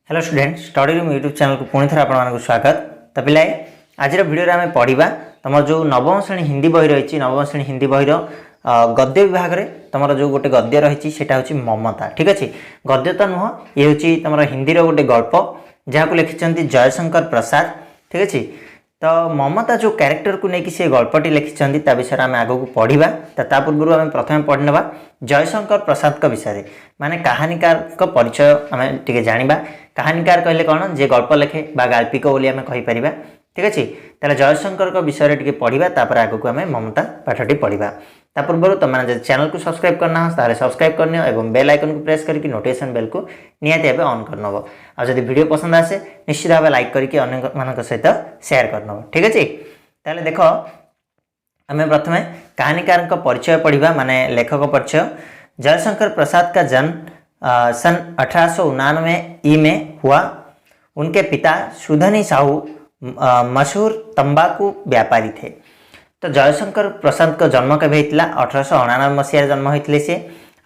Hello student study room YouTube channel को पुणी थे आपको स्वागत। तो पिलाए आज भिडियो आम पढ़ा तुम जो नवम श्रेणी हिंदी बही रही नवम श्रेणी हिंदी बही गद्य विभाग में तुम जो गोटे गद्य रही हूँ ममता। ठीक अच्छे गद्य तो नुह ये हूँ तुम हिंदी गोटे गल्प जहाँ को लिखिं जयशंकर प्रसाद। ठीक अच्छे तो ममता जो कैरेक्टर को लेकिन से गल्पटी लिखिं ता विषय आम आग को पढ़ा। तो पूर्व आम प्रथम पढ़ी ना जयशंकर प्रसाद विषय माने कहानीकार परिचय आम टे जाना। कहानीकार कहले कौन जे गल्प लिखे बा गाल्पिक बोली आम कहीपर। ठीक अच्छे तेल जयशंकर विषय टे पढ़ा तापर आग को आम ममता पाठटी पढ़ा। ता पूर्व तुमने चैनल को सब्सक्राइब करना ताले सब्सक्राइब करनी और बेल आइकन को प्रेस करके नोटिफिकेशन बेल को निहाती भाव ऑन करनब। आ जब वीडियो पसंद आसे निश्चित भाव लाइक करके अन्य मान सहित शेयर करनब। ठीक अच्छे ताले देख आम प्रथम कहानीकार परिचय पढ़ा माने लेखक परिचय। जयशंकर प्रसाद का जन्म सन 1899 में हुआ। उनके पिता सुधनी साहू मशहूर तंबाकू व्यापारी थे। तो जयशंकर प्रसाद का जन्म केवे होता 1899 मसीह जन्म होते सी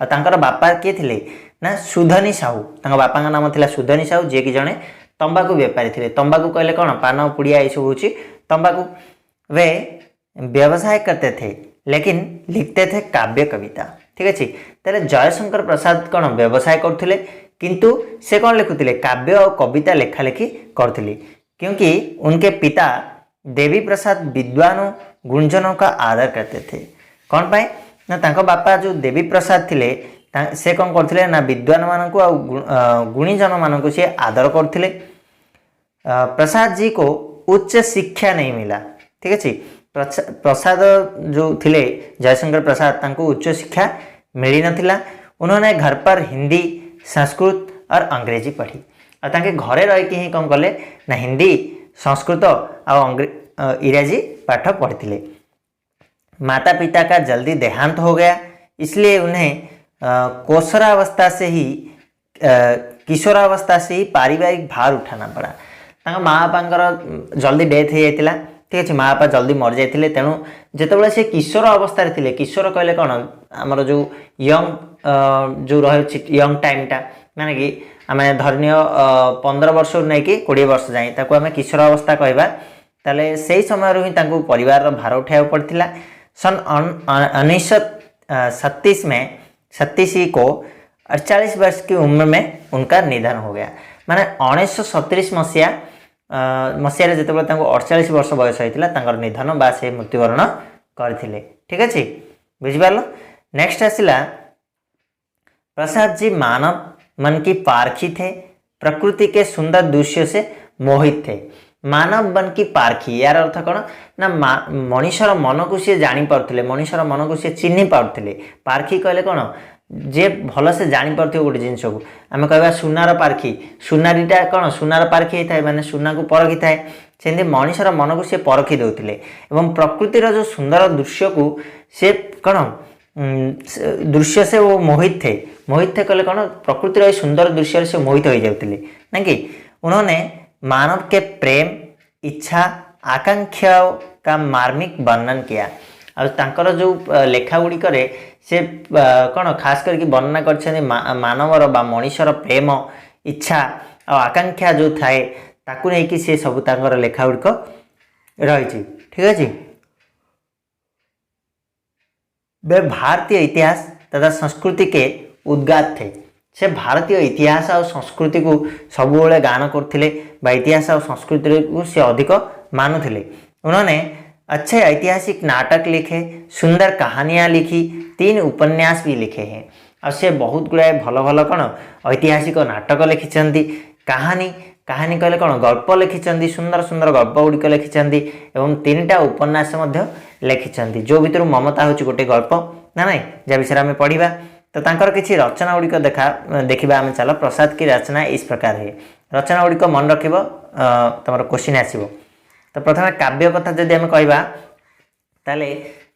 और बापा किए थे ना सुधनी साहू। बापा का नाम था सुधनी साहू जी कि जड़े तंबाकू व्यापारी थे। तंबाकू कहले कौन पान पुड़िया ये सब हूँ तंबाकू। वे व्यवसाय करते थे लेकिन लिखते थे काव्य कविता। ठीक अच्छे तेरे जयशंकर प्रसाद कौन व्यवसाय करते किंतु से कौन लिखुले काव्य और कविता लेखा लेखि करते क्योंकि उनके पिता देवी प्रसाद विद्वानों गुणजनों का आदर करते थे। कौन पाए ना तांको बापा जो देवी प्रसाद थिले से कौन करते ना विद्वान मान को गुणीजन मान को सी आदर करते। प्रसाद जी को उच्च शिक्षा नहीं मिला। ठीक अच्छे प्रसाद जो थिले जयशंकर प्रसाद तांको उच्च शिक्षा मिली नथिला। उन्होंने घर पर हिंदी संस्कृत और अंग्रेजी पढ़ी और तांके घरे रही ही कौन कले ना हिंदी संस्कृत और इंग्रेजी पाठ पढ़ते। माता पिता का जल्दी देहांत हो गया इसलिए उन्हें किशोरावस्था से ही पारिवारिक भार उठाना पड़ा। तांका माँ बापांकर जल्दी डेथ हो जाता। ठीक अच्छे माँ बापा जल्दी मर जाते तेणु जिते से किशोर अवस्था थे किशोर कहले कौन आमर जो यंग जो रही यंग टाइमटा माने कि आम धरनीय 15 वर्ष नहीं कि 20 वर्ष जाए आम किशोर अवस्था कहवा ताले से समय ही परिवार भार उठाया पड़ा। सन 1937 में 37 को 48 वर्ष की उम्र में उनका निधन हो गया। माने 1937 मसीह जिते 48 वर्ष बयस होता निधन बा से मृत्युवरण करथिले। ठीक अच्छे बुझिपार। नेक्स्ट आसला प्रसाद जी मानव मन की पारखी थे। प्रकृति के सुंदर दृश्य से मोहित थे। मानव मन की पारखी यार अर्थ कौन ना मनीषर मन को सी जानी पारुले मनीषर मन को सी चिन्ह पारुले। पारखी कहले कौन जे भल से जानी पार्थ्यो गोटे जिनस को आम कह सुनार पारखी। सुनारीटा कौन सुनार पारखी होता है माने सुना को परखी थाए से मनीषर मन को सी परखी दौले एवं प्रकृतिर जो सुंदर दृश्य को से कौन दृश्य से वो मोहित थे। मोहित थे कहले कौन प्रकृतिर सुंदर दृश्य से मोहित हो जाते ना कि उन्होंने मानव के प्रेम इच्छा आकांक्षा का मार्मिक वर्णन किया। और तांकर जो लेखा गुड़िक से कौन खास करके वर्णना कर मानवर बा मनीषर प्रेम इच्छा और आकांक्षा जो थाए ताकू नहीं कि से सब तांकर लेखा गुड़िक रही। ठीक अच्छे वे भारतीय इतिहास तथा संस्कृति के उद्गात थे। से भारतीय इतिहास और संस्कृति को सबुबले गान करते इतिहास और संस्कृति को से अधिक मानुले। उन्होंने अच्छे ऐतिहासिक नाटक लिखे सुंदर कहानियाँ लिखी 3 उपन्यास भी लिखे हैं और से बहुत गुड़ाए भल भल कौन ऐतिहासिक नाटक लिखिं। कहानी कहले कौन गल्प लिखिं सुंदर सुंदर गल्प गुड़िक लिखिं एवं 3टा उपन्यास लिखिं जो भितर ममता हूँ गोटे गल्प ना ना जहाँ विषय आम पढ़ा। तो तांकर किसी रचना गुड़िक देखा आम चल प्रसाद की रचना इस प्रकार है। रचना गुड़िक मन रख तुम क्वेश्चन आसो। तो प्रथम काव्य कथा जदि आम कहवा ताले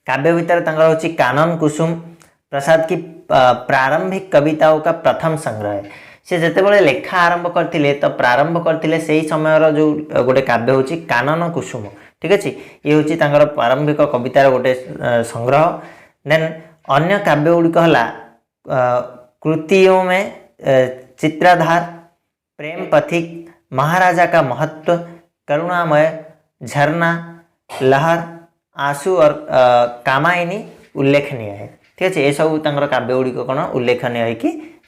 काव्य भितर हूँ कानन कुसुम प्रसाद की प्रारंभिक कविताओं का प्रथम संग्रह है। से जिते लेखा आरंभ करते तो प्रारंभ करते से ही समय जो गोटे काव्य हूँ कानन कुसुम। ठीक अच्छे ये हूँ प्रारंभिक कवितार गोटे संग्रह। देन अन्य काव्य गुड़िक है कृतियों में चित्राधार प्रेम पथिक, महाराजा का महत्व, करुणामय, झरना, लहर, आंसू और कामायनी उल्लेखनीय है। ठीक अच्छे ये सब काव्य गुड़िक कौन उल्लेखनीय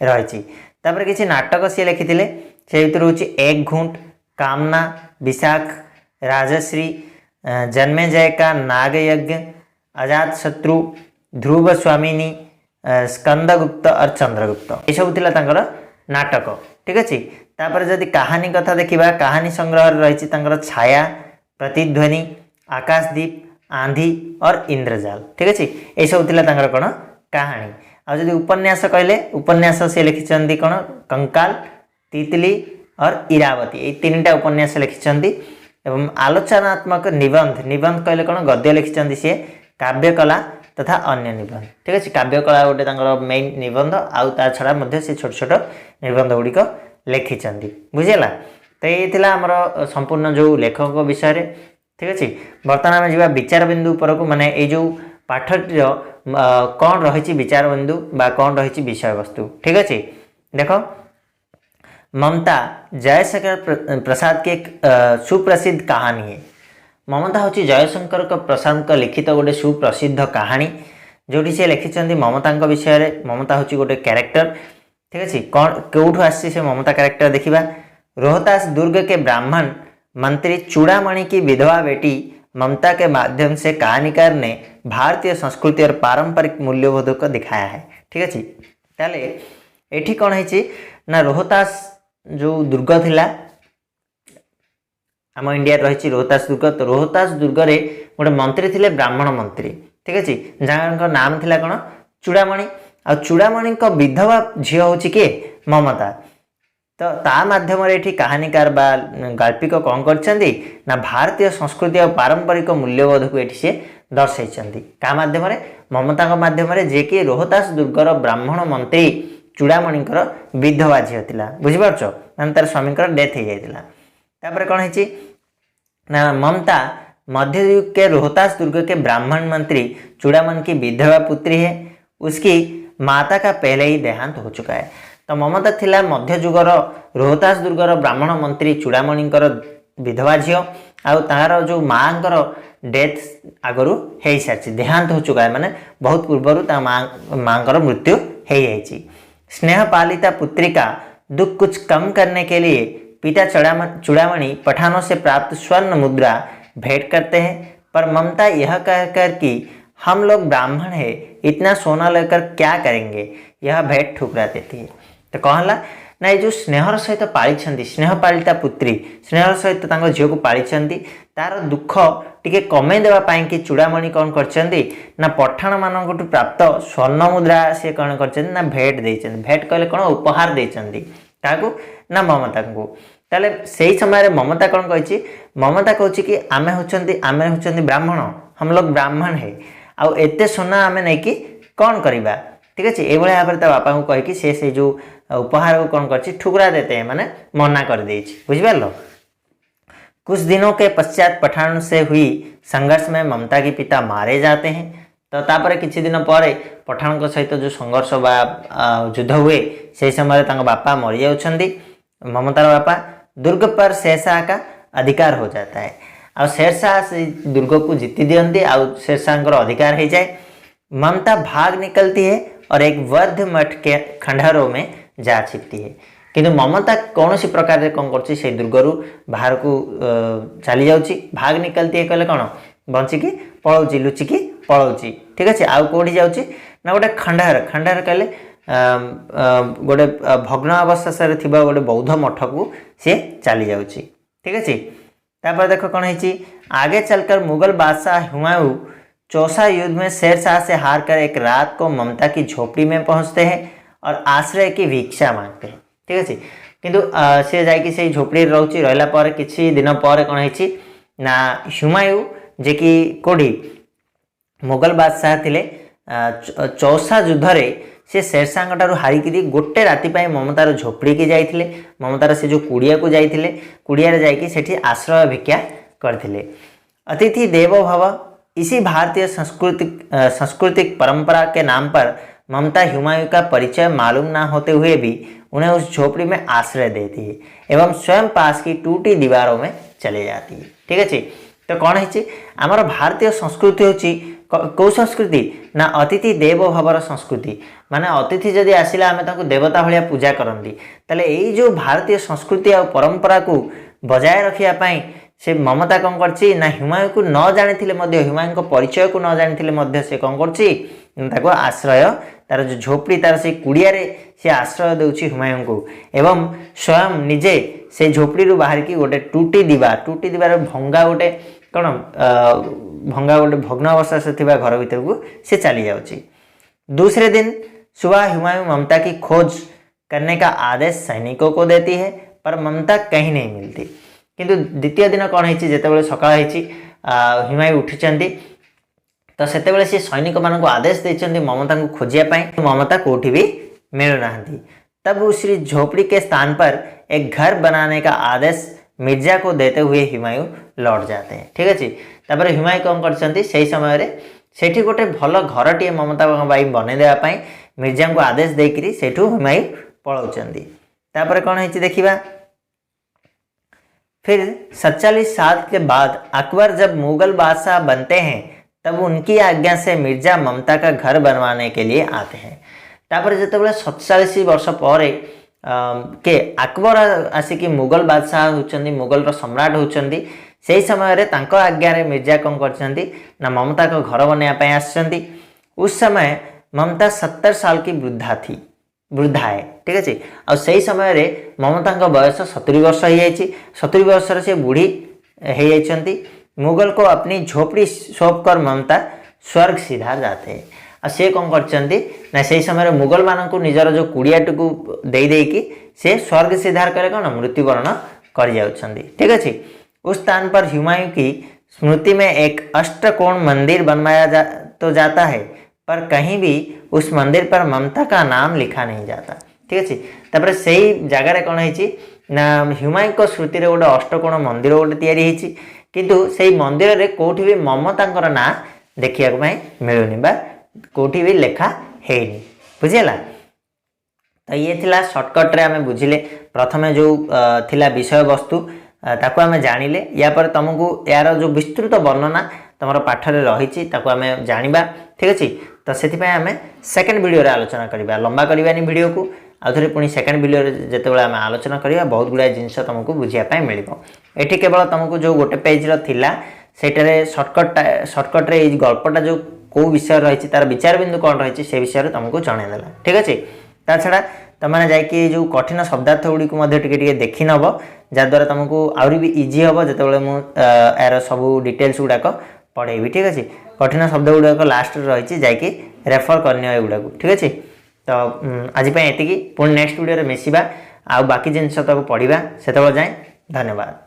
रही। तापर किसी नाटक सी लिखिते से भर हूँ एक घूंट, कामना, विशाख, राजश्री, जन्मेजय का नागयज्ञ, अजात शत्रु, ध्रुव स्वामिनी, स्कंदगुप्त और चंद्रगुप्त ये सब था नाटक। ठीक अच्छे तापर जदि कहानी कथा देखा कहानी संग्रह रही छाया, प्रतिध्वनि, आकाशदीप, आंधी और इंद्रजाल। ठीक अच्छे ये सब था कौन कहानी। आदि उपन्यास कहले उपन्यास से लिखिं कौन कंकाल, तितली और इरावती ये तीन उपन्यास लिखिं। एवं आलोचनात्मक निबंध, निबंध कहले कौन गद्य लिखिं सी काव्यकला तथा अन्य निबंध। ठीक अच्छे काव्यकला गोटे मेन निबंध आउ ता छड़ा से छोट छोट निबंध गुड़िक लिखिं बुझेगा। तो ये आमर संपूर्ण जो लेखक विषय। ठीक अच्छे बर्तमान आम जा विचार बिंदु उपरक माने ये जो पाठटी कौन रही विचार बिंदु बा कौन रही विषय वस्तु। ठीक अच्छे देख ममता जयशंकर प्रसाद की एक सुप्रसिद्ध कहानी है। ममता हूँ जयशंकर प्रसाद का लिखित गोटे सुप्रसिद्ध कहानी जोटी से लिखिं ममता विषय। ममता हूँ गोटे कैरेक्टर। ठीक अच्छे कौन कौटू आसी से ममता कैरेक्टर देखा। रोहतास दुर्ग के ब्राह्मण मंत्री चूड़ामणि की विधवा बेटी ममता के माध्यम से कहानीकार ने भारतीय संस्कृति और पारंपरिक मूल्यबोध को दिखाया है। ठीक अच्छे ताले एठी कौन है ना रोहतास जो दुर्ग थिला आम इंडिया रही रोहतास दुर्ग। तो रोहतास दुर्ग रे गोटे मंत्री थिले ब्राह्मण मंत्री। ठीक अच्छे जहाँ नाम थिला कौन चूड़ामणि। आ चूड़ामणि विधवा झील हूँ किए ममता। तो ता माध्यम ये कहानीकार बा गाल्पिक कौन कर भारतीय संस्कृति और पारंपरिक मूल्यबोध को ये दर्शाई क्या माध्यम ममता माध्यम जे कि रोहतास दुर्गर ब्राह्मण मंत्री चूड़ामणिकर विधवा झील थिला। बुझिपारछ माने तार स्वामीकर डेथ हो जाइतिला। तापर कौन है ना ममता मध्ययुग के रोहतास दुर्ग के ब्राह्मण मंत्री चूड़ामणि की विधवा पुत्री है। उसकी माता का पहले ही देहांत हो चुका है। तो ममता थिला मध्ययुगर रोहतास दुर्गर ब्राह्मण मंत्री चूड़ामणिकर विधवा झील आउ तार जो माँ डेथ आगु हो सारी देहांत हो चुका है माने बहुत पूर्वर माँ मृत्यु हो जाए। स्नेह पालिता पुत्री का दुख कुछ कम करने के लिए पिता चूड़ामणि पठानों से प्राप्त स्वर्ण मुद्रा भेंट करते हैं, पर ममता यह कहकर कि हम लोग ब्राह्मण है इतना सोना लेकर क्या करेंगे यह भेंट ठुकरा देती है। तो कहला ना ये जो स्नेहर सहित पाली स्नेह पालिता पुत्री स्नेहर सहित झील को पाली तार दुख टिके कमे देवाई कि चूड़ामणि कौन कर पठाण मान प्राप्त स्वर्ण मुद्रा से कौन कर भेंट देते। भेंट कहले कौन उपहार देते क्या ना ममता को। ताले से समय ममता कौन कही ममता कहूँ कि आमे होचंती ब्राह्मण हम लोग ब्राह्मण है आउ एते सोना आमे नहीं कि कौन करवा। ठीक अच्छे ये भाव में बापा को कहीकि से जो उपहार को कौन कर ठुकरा देते हैं माने मना कर दे। बुझिपार। कुछ दिनों के पश्चात पठान से हुई संघर्ष में ममता के पिता मारे जाते हैं। तो तापर किछि दिन पर पठान को सहित जो संघर्ष बा युद्ध हुए से समय बापा मरी जाउछंदी। ममतार बापा दुर्ग पर शेरशाह का अधिकार हो जाता है और शेरशाह से दुर्ग को जीति दियंती और शेरशाह अधिकार हो जाए। ममता भाग निकलती है और एक वर्ध मठ के खंडहरों में जा छिपती है। किंतु ममता कौन सी प्रकार कौन कर दुर्गर बाहर को चली जाऊँगी भाग निकलती है कहले कौन बंचिकी पलाऊँगी लुचिकी पलाऊँगी। ठीक अच्छे आउ कौटी जाऊँगी ना गोटे खंडहर खंडहर कहले गोटे भग्न अवस्था गोटे बौद्ध मठ को सी चली जाऊँगी। ठीक अच्छे तापर देख कौन है आगे चलकर मुगल बादशाह हुमायूं चौसा युद्ध में शेरशाह से हार कर एक रात को ममता की झोपड़ी में पहुंचते हैं और आश्रय की भिक्षा मांगते हैं। ठीक अच्छे किंतु सी जा झोपड़ी रोचे रहा किसी दिन पर कौन है ना हुमायूं जे कि कोड़ी मुगल बादशाह थे चौसा युद्ध से शेरशाह ठारू हारिकी गोटे राति ममतार झोपड़ी की जाइए ममतार से जो कुड़िया को जाइए कुड़िया जाकि आश्रय भिक्षा करते। अतिथि देवो भव इसी भारतीय सांस्कृतिक परंपरा के नाम पर ममता हुमायूं का परिचय मालूम ना होते हुए भी उन्हें उस झोपड़ी में आश्रय देती है एवं स्वयं पास की टूटी दीवारों में चले जाती है। ठीक अच्छे। तो कौन है आमर भारतीय संस्कृति होची कौ संस्कृति ना अतिथि देव भवर संस्कृति माने अतिथि जदि आसिला आमे ताको देवता भलिया पूजा करंदी तले एई जो भारतीय संस्कृति और परंपरा को बजाय रखिया पाई से ममता कौन करछि ना हुमायूं को न जानिथिले मध्य हुमायूं को परिचय को न जानिथिले मध्य से कौन करछि ताको आश्रय तार जो झोपड़ी तार से कुड़िया रे से आश्रय देउछि हुमायूं को एवं स्वयं निजे से झोपड़ी रु बाहर की गोटे टूटी दीवार भंगा गोटे कौन भंगा गोटे भग्न अवस्था से थिबा घर भीतर को से चली जाउछि। दूसरे दिन सुबह हुमायूं ममता की खोज करने का आदेश सैनिकों को देती है पर ममता कहीं नहीं मिलती। किंतु द्वितीय दिन कौन है जितेबाला सकाळ हुमायूं उठिचंदी तो सेतेबाला से सैनिक मान को आदेश देइचंदी ममता को खोजिया पाई ममता कोठी भी मिलु नाहंती। तब उसी झोपड़ी के स्थान पर एक घर बनाने का आदेश मिर्जा को देते हुए हुमायूं लौट जाते हैं। ठीक अच्छे। तापर हुमायूं कौन करछंती सेही समय रे सेठी गोटे भल घरटीए ममता बाई बने देवा पाई मिर्जा को आदेश देकरी सेठू हुमायूं पळौचंदी। तापर कौन है देखिबा फिर 47 साल के बाद अकबर जब मुगल बादशाह बनते हैं तब उनकी आज्ञा से मिर्जा ममता का घर बनवाने के लिए आते हैं। तापर जितेबाला 47 वर्ष पर के अकबर आसिकी मुगल बादशाह होचंदी मुगल सम्राट होचंदी से समय रे तांको आज्ञा रे मिर्जा कौन करचंदी ना ममता को घर बनवा पाई आसचंदी। उस समय ममता 70 साल की वृद्धा है। ठीक अच्छे। आ सही समय रे ममता का बयस 70 वर्ष हो जाइए 70 वर्ष से बुढ़ी हो जाइछंती। मुगल को अपनी झोपड़ी सौंप कर ममता स्वर्ग सीधा जाते हैं। आ से कौन करचंती ना से समय मुगल मान को निजर जो कुड़ियाटी को दे देकी से स्वर्ग सीधार करे कौन मृत्युवरण कर जाउछंती। ठीक अच्छे। उस स्थान पर हुमायूं की स्मृति में एक अष्टकोण मंदिर बनवाया जाता है पर कहीं भी उस मंदिर पर ममता का नाम लिखा नहीं जाता। ठीक अच्छे। तापर सही जगार कौन है ना हुमायूं को स्मृति रे गोटे अष्टकोण मंदिर गोटे तैयारी होइछि किंतु सेही मंदिर रे कोठी भी ममता ना देखिया मिलुनी बा कोठी भी लेखा हेनी। बुझीला। तो ये थिला शॉर्टकट रे आमे बुझिले प्रथमे जो थिला विषय वस्तु ताको आमे जानिले या पर तुमको यार जो विस्तृत वर्णना तुम पाठ रे रही आमे जानिबा। ठीक अच्छे। तो से आमे सेकंड वीडियो रे आलोचना करिबा लंबा करबानी वीडियो को आउथरे पुणी सेकंड वीडियो रे जेतेबेले आमे आलोचना करिबा बहुत गुडा जिंस तुमको बुझिया पाई मिलिबो। एठी केवल तुमको जो गोटे पेज रो थिला सेटारे शॉर्टकट रे ई गल्पटा जो को विषय रही तार विचार बिंदु कौन रही से विषय तुमको जनईदेला। ठीक अच्छे। ता छड़ा तुमने जाकि जो कठिन शब्दार्थ गुड़ी को देखी नब जहाद्वारा तुमको आहरी भी इजी हम जिते यार सब डिटेल्स गुड़ाक पढ़ेबी। ठीक अच्छे। कठिन शब्द गुड़ाक लास्ट रही जाकि रेफर करने गुड़ा। ठीक अच्छे। तो आज एति पुणी नेक्स्ट वीडियो मिसिबा आ बाकी जिनस तक पढ़ा से जाए धन्यवाद।